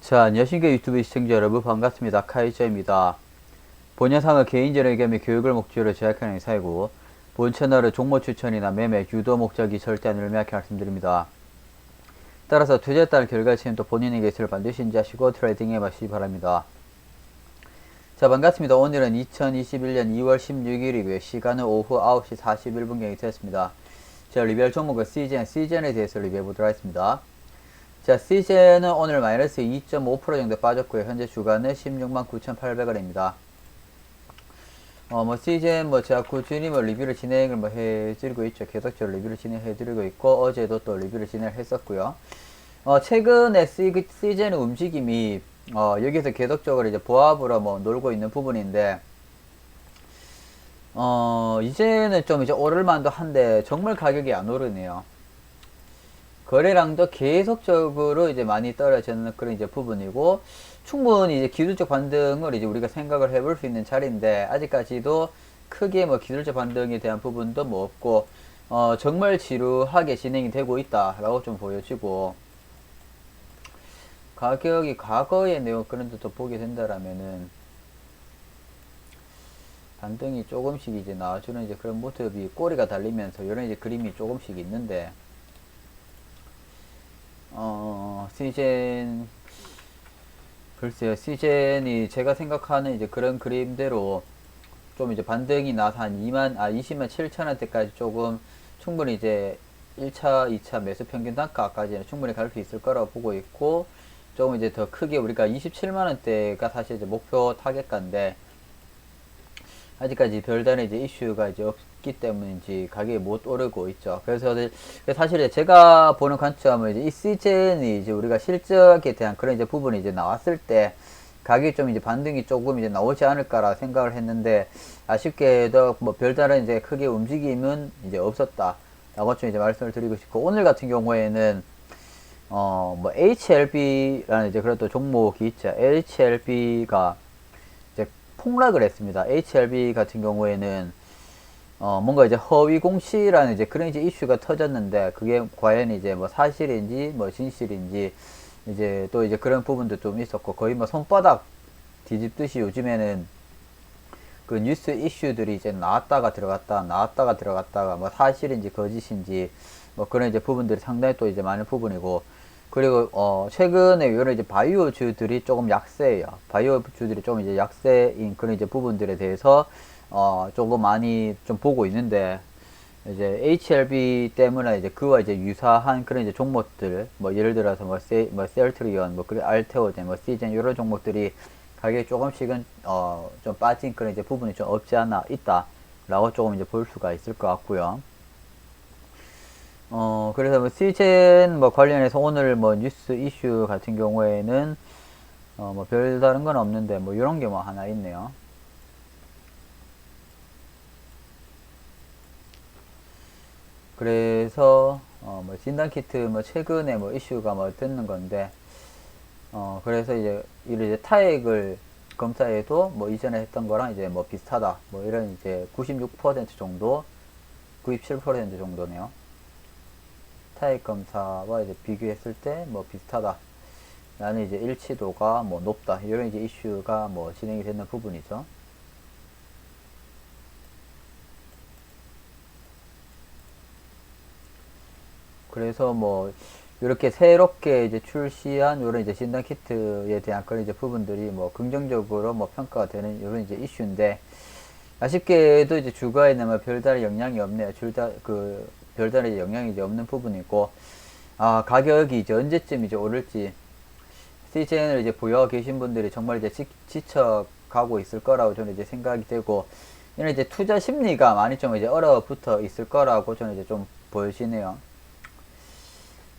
자, 안녕하십니까 유튜브 시청자 여러분 반갑습니다. 카이저입니다. 본 영상은 개인적인 의견 및 교육을 목적으로 제작하는 행사이고 본 채널은 종목 추천이나 매매, 유도 목적이 절대 아니를 명확히 말씀드립니다. 따라서 투자에 따른 결과치는 또 본인의 것을 반드시 인지하시고 트레이딩해 마시기 바랍니다. 자, 반갑습니다. 오늘은 2021년 2월 16일이고요. 시간은 오후 9시 41분경이 되었습니다. 제가 리뷰할 종목은 CGN에 대해서 리뷰해 보도록 하겠습니다. 자, CJ는 오늘 마이너스 2.5% 정도 빠졌고요. 현재 주가는 16만 9,800원입니다. CJ 제가 꾸준히 리뷰를 진행을 해드리고 있죠. 계속적으로 리뷰를 진행해드리고 있고, 어제도 또 리뷰를 진행했었고요. 최근에 CJ는 움직임이, 여기서 계속적으로 이제 보합으로 놀고 있는 부분인데, 이제는 좀 이제 오를만도 한데, 정말 가격이 안 오르네요. 거래량도 계속적으로 이제 많이 떨어지는 그런 이제 부분이고, 충분히 이제 기술적 반등을 이제 우리가 생각을 해볼 수 있는 자리인데, 아직까지도 크게 기술적 반등에 대한 부분도 없고, 정말 지루하게 진행이 되고 있다라고 좀 보여지고, 가격이 과거의 내용 그런 데도 보게 된다라면은, 반등이 조금씩 이제 나와주는 이제 그런 모습이 꼬리가 달리면서 이런 이제 그림이 조금씩 있는데, 시젠, 글쎄요, 시젠이 제가 생각하는 이제 그런 그림대로 좀 이제 반등이 나서 한 20만 7천원대까지 조금 충분히 이제 1차, 2차 매수 평균 단가까지는 충분히 갈 수 있을 거라고 보고 있고, 조금 이제 더 크게 우리가 27만원대가 사실 이제 목표 타겟가인데, 아직까지 별다른 이제 이슈가 이제 없기 때문인지 가격이 못 오르고 있죠. 그래서 사실 제가 보는 관점은 이제 이 시즌이 이제 우리가 실적에 대한 그런 이제 부분이 이제 나왔을 때 가격이 좀 이제 반등이 조금 이제 나오지 않을까라 생각을 했는데, 아쉽게도 별다른 이제 크게 움직임은 이제 없었다 라고 좀 이제 말씀을 드리고 싶고, 오늘 같은 경우에는 HLB라는 이제 그런 또 종목이 있죠. HLB가 폭락을 했습니다. HLB 같은 경우에는 뭔가 이제 허위 공시라는 이제 그런 이제 이슈가 터졌는데, 그게 과연 이제 사실인지 진실인지 이제 또 이제 그런 부분도 좀 있었고, 거의 손바닥 뒤집듯이 요즘에는 그 뉴스 이슈들이 이제 나왔다가 들어갔다가 사실인지 거짓인지 그런 이제 부분들이 상당히 또 이제 많은 부분이고, 그리고 최근에 이런 이제 바이오주들이 조금 약세예요. 바이오주들이 좀 이제 약세인 그런 이제 부분들에 대해서 조금 많이 좀 보고 있는데, 이제 HLB 때문에 이제 그와 이제 유사한 그런 이제 종목들, 예를 들어서 셀트리온, 그리고 알테오젠, 시젠 이런 종목들이 가격이 조금씩은 좀 빠진 그런 이제 부분이 좀 없지 않아 있다라고 조금 이제 볼 수가 있을 것 같고요. 그래서 시젠 관련해서 오늘 뉴스 이슈 같은 경우에는 별다른 건 없는데 이런 게 하나 있네요. 그래서 진단키트 최근에 이슈가 됐는 건데, 그래서 이제 이를 타액을 검사해도 이전에 했던 거랑 이제 비슷하다 이런 이제 96% 정도, 97% 정도네요. 타액 검사와 이제 비교했을 때 비슷하다 라는 이제 일치도가 높다 이런 이제 이슈가 진행이 되는 부분이죠. 그래서 이렇게 새롭게 이제 출시한 이런 이제 진단 키트에 대한 그런 이제 부분들이 긍정적으로 평가가 되는 이런 이제 이슈인데, 아쉽게도 이제 주가에는 별다른 영향이 없네요. 별다른 이제 영향이 이제 없는 부분이고, 가격이 이제 언제쯤 이제 오를지, CJN을 이제 보유하고 계신 분들이 정말 이제 지쳐가고 있을 거라고 저는 이제 생각이 되고, 이런 이제 투자 심리가 많이 좀 이제 얼어붙어 있을 거라고 저는 이제 좀 보여지네요.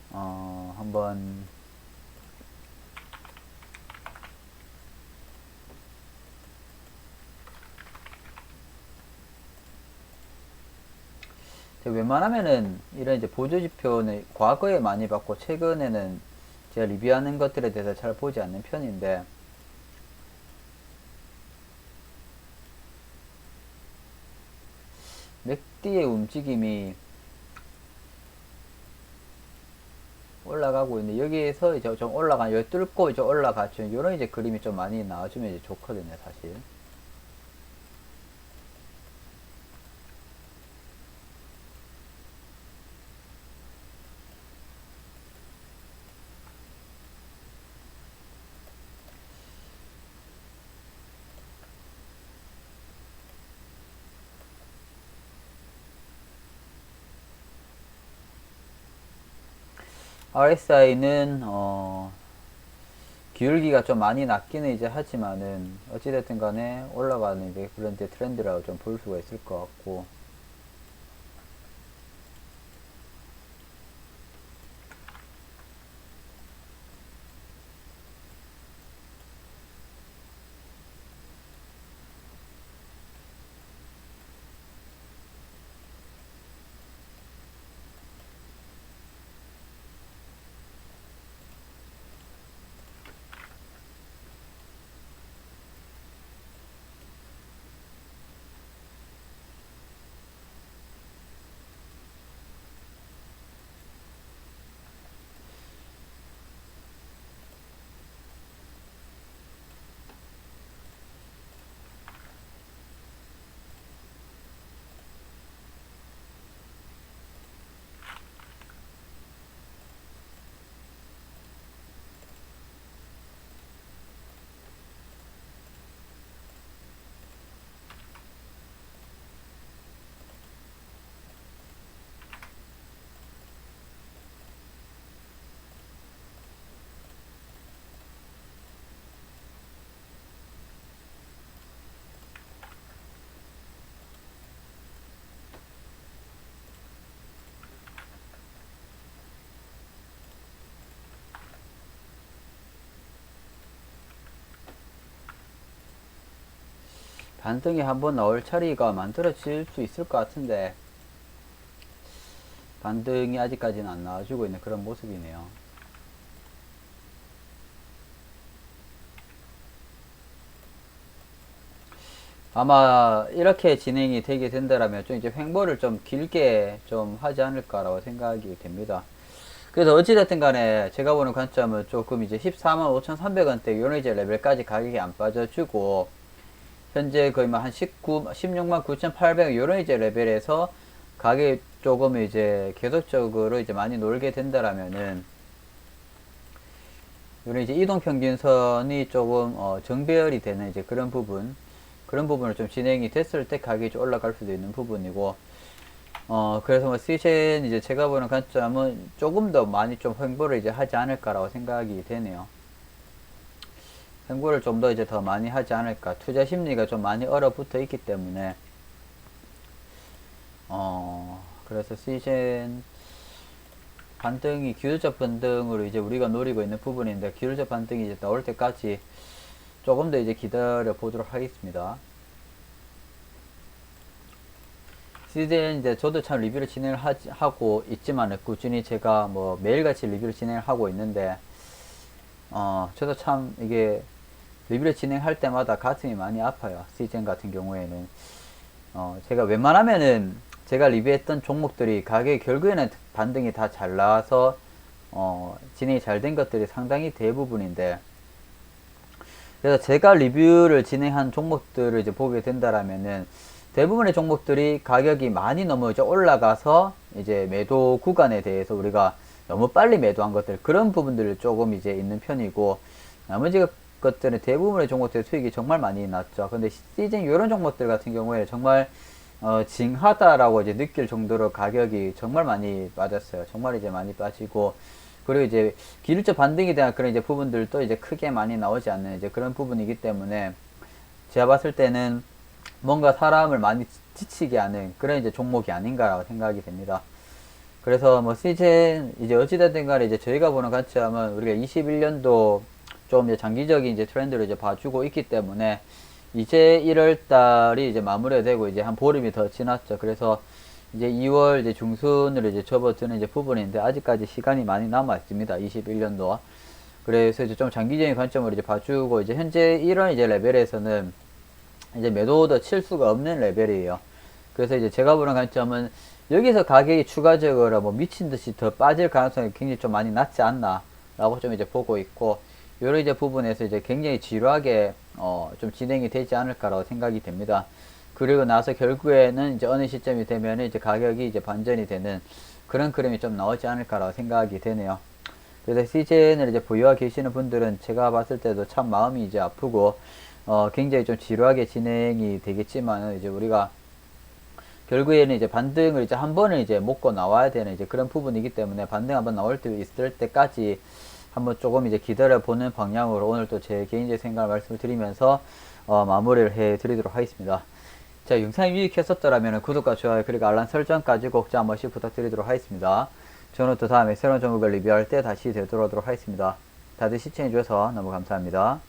한번 웬만하면은 이런 이제 보조지표는 과거에 많이 받고, 최근에는 제가 리뷰하는 것들에 대해서 잘 보지 않는 편인데, 맥디의 움직임이 올라가고 있는데 여기에서 이제 좀 올라가 여기 뚫고 이제 올라가죠. 이런 이제 그림이 좀 많이 나와주면 이제 좋거든요, 사실. RSI는 기울기가 좀 많이 낮기는 이제 하지만은 어찌됐든 간에 올라가는 이제 그런 이제 트렌드라고 좀 볼 수가 있을 것 같고. 반등이 한번 나올 차리가 만들어질 수 있을 것 같은데 반등이 아직까지는 안 나와주고 있는 그런 모습이네요. 아마 이렇게 진행이 되게 된다라면 좀 이제 횡보를 좀 길게 좀 하지 않을까라고 생각이 됩니다. 그래서 어찌됐든 간에 제가 보는 관점은 조금 이제 145,300원대 이런 이제 레벨까지 가격이 안 빠져주고 현재 거의 한 16만 9,800원 이런 이제 레벨에서 가격이 조금 이제 계속적으로 이제 많이 놀게 된다라면은 이런 이제 이동평균선이 조금 정배열이 되는 이제 그런 부분을 좀 진행이 됐을 때 가격이 좀 올라갈 수도 있는 부분이고 그래서 뭐 시젠 이제 제가 보는 관점은 조금 더 많이 좀 횡보를 이제 하지 않을까라고 생각이 되네요. 횡보를 좀 더 이제 더 많이 하지 않을까. 투자 심리가 좀 많이 얼어붙어 있기 때문에 그래서 시젠 반등이 기술적 반등으로 이제 우리가 노리고 있는 부분인데 기술적 반등이 이제 나올 때까지 조금 더 이제 기다려 보도록 하겠습니다. 시즌 이제 저도 참 리뷰를 진행을 하고 있지만 꾸준히 제가 뭐 매일같이 리뷰를 진행을 하고 있는데 저도 참 이게 리뷰를 진행할 때마다 가슴이 많이 아파요. 시즌 같은 경우에는 제가 웬만하면은 제가 리뷰했던 종목들이 가격이 결국에는 반등이 다 잘 나와서 진행이 잘 된 것들이 상당히 대부분인데 그래서 제가 리뷰를 진행한 종목들을 이제 보게 된다라면은 대부분의 종목들이 가격이 많이 너무 이제 올라가서 이제 매도 구간에 대해서 우리가 너무 빨리 매도한 것들 그런 부분들을 조금 이제 있는 편이고 나머지 것들은 대부분의 종목들의 수익이 정말 많이 났죠. 근데 시즌 이런 종목들 같은 경우에 정말 징하다라고 이제 느낄 정도로 가격이 정말 많이 빠졌어요. 정말 이제 많이 빠지고 그리고 이제 기술적 반등에 대한 그런 이제 부분들도 이제 크게 많이 나오지 않는 이제 그런 부분이기 때문에 제가 봤을 때는 뭔가 사람을 많이 지치게 하는 그런 이제 종목이 아닌가라고 생각이 됩니다. 그래서 뭐 시즌 이제 어찌됐든 간에 이제 저희가 보는 관점은 우리가 21년도 좀 이제 장기적인 이제 트렌드를 이제 봐주고 있기 때문에 이제 1월 달이 이제 마무리가 되고 이제 한 보름이 더 지났죠. 그래서 이제 2월 이제 중순으로 이제 접어드는 이제 부분인데 아직까지 시간이 많이 남아 있습니다. 21년도. 그래서 이제 좀 장기적인 관점으로 이제 봐주고 이제 현재 이런 이제 레벨에서는 이제 매도도 칠 수가 없는 레벨이에요. 그래서 이제 제가 보는 관점은 여기서 가격이 추가적으로 뭐 미친 듯이 더 빠질 가능성이 굉장히 좀 많이 낮지 않나 라고 좀 이제 보고 있고, 요런 이제 부분에서 이제 굉장히 지루하게 좀 진행이 되지 않을까라고 생각이 됩니다. 그리고 나서 결국에는 이제 어느 시점이 되면 이제 가격이 이제 반전이 되는 그런 그림이 좀 나오지 않을까라고 생각이 되네요. 그래서 CJN을 이제 보유하고 계시는 분들은 제가 봤을 때도 참 마음이 이제 아프고 굉장히 좀 지루하게 진행이 되겠지만, 이제 우리가 결국에는 이제 반등을 이제 한 번을 이제 먹고 나와야 되는 이제 그런 부분이기 때문에, 반등 한번 나올 때 있을 때까지 한번 조금 이제 기다려 보는 방향으로 오늘 또 제 개인적 생각을 말씀을 드리면서 마무리를 해 드리도록 하겠습니다. 자, 영상이 유익했었더라면 구독과 좋아요 그리고 알람 설정까지 꼭 한 번씩 부탁드리도록 하겠습니다. 저는 또 다음에 새로운 종목을 리뷰할 때 다시 되돌아오도록 하겠습니다. 다들 시청해주셔서 너무 감사합니다.